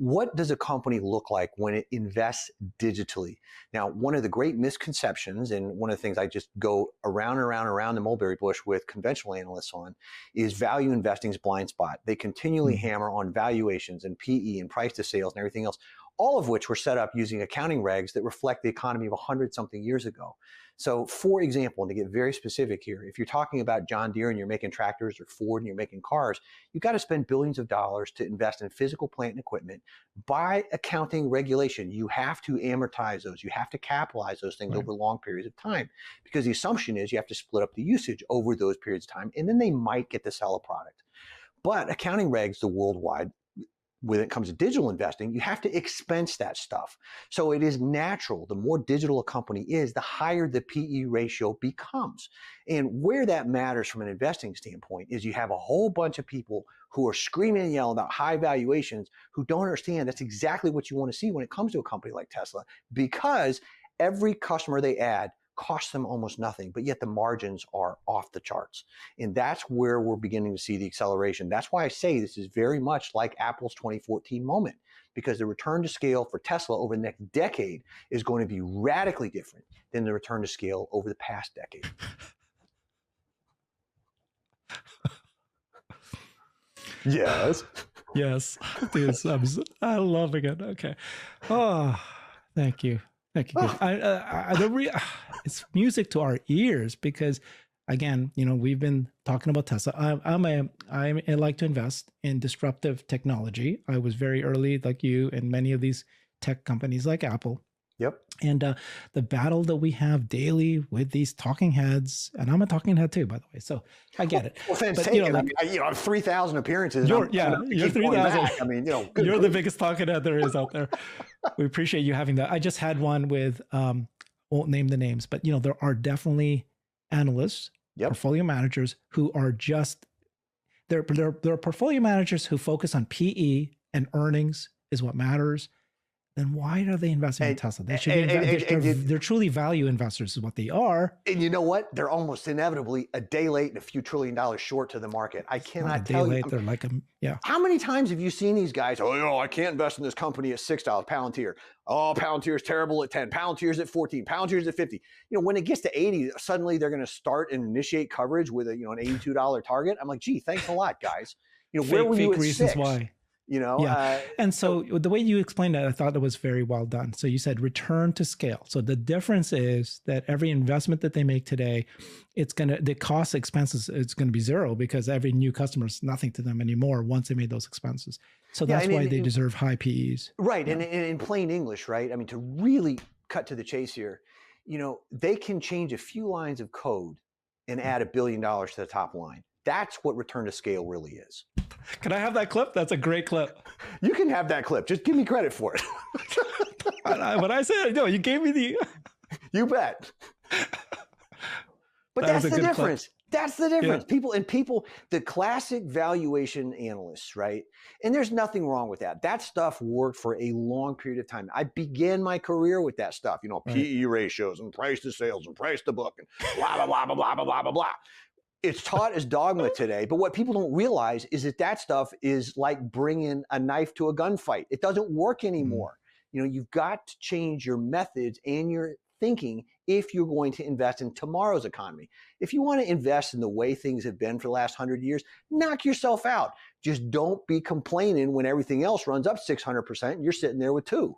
what does a company look like when it invests digitally? Now, one of the great misconceptions, and one of the things I just go around and around the mulberry bush with conventional analysts on, is value investing's blind spot. They continually hammer on valuations and PE and price to sales and everything else, all of which were set up using accounting regs that reflect the economy of 100-something years ago. So, for example, and to get very specific here, if you're talking about John Deere and you're making tractors, or Ford and you're making cars, you've got to spend billions of dollars to invest in physical plant and equipment. By accounting regulation, you have to amortize those. You have to capitalize those things over long periods of time, because the assumption is you have to split up the usage over those periods of time, and then they might get to sell a product. But accounting regs, the worldwide, when it comes to digital investing, you have to expense that stuff. So it is natural. The more digital a company is, the higher the PE ratio becomes. And where that matters from an investing standpoint is you have a whole bunch of people who are screaming and yelling about high valuations who don't understand that's exactly what you want to see when it comes to a company like Tesla, because every customer they add costs them almost nothing, but yet the margins are off the charts. And that's where we're beginning to see the acceleration. That's why I say this is very much like Apple's 2014 moment, because the return to scale for Tesla over the next decade is going to be radically different than the return to scale over the past decade. Yes. Yes. I'm loving it. Okay. Oh, thank you. Thank you. It's music to our ears, because, again, we've been talking about Tesla. I like to invest in disruptive technology. I was very early, like you, and many of these tech companies like Apple. Yep. And the battle that we have daily with these talking heads, and I'm a talking head too, by the way, so I get it. Well, but, I have 3,000 appearances. You're 3,000. I mean, you're the biggest talking head there is out there. We appreciate you having that. I just had one with, won't name the names, but there are definitely analysts, portfolio managers who are just, they're portfolio managers who focus on PE and earnings is what matters. Then why are they investing in Tesla? They should they're truly value investors is what they are. And you know what? They're almost inevitably a day late and a few $1 trillion short to the market. I cannot tell you. They're like How many times have you seen these guys? Oh, I can't invest in this company at $6. Palantir. Oh, Palantir's terrible at 10. Palantir's at 14. Palantir's at 50. When it gets to 80, suddenly they're going to start and initiate coverage with an $82 target. I'm like, gee, thanks a lot, guys. Where were you at reasons 6? Why? And so the way you explained it, I thought it was very well done. So you said return to scale. So the difference is that every investment that they make today, the cost expenses, it's going to be zero, because every new customer is nothing to them anymore once they made those expenses. So that's why they deserve high PEs. Right. And in plain English, right? I mean, to really cut to the chase here, they can change a few lines of code and add $1 billion to the top line. That's what return to scale really is. Can I have that clip? That's a great clip. You can have that clip. Just give me credit for it. When I said, no, you gave me the... You bet. But that's the difference. Clip. That's the difference. Yeah. People, the classic valuation analysts, right? And there's nothing wrong with that. That stuff worked for a long period of time. I began my career with that stuff, PE ratios and price to sales and price to book and blah, blah, blah, blah, blah, blah, blah, blah, blah. It's taught as dogma today, but what people don't realize is that stuff is like bringing a knife to a gunfight. It doesn't work anymore. You've got to change your methods and your thinking if you're going to invest in tomorrow's economy. If you want to invest in the way things have been for the last 100 years, knock yourself out. Just don't be complaining when everything else runs up 600% and you're sitting there with 2.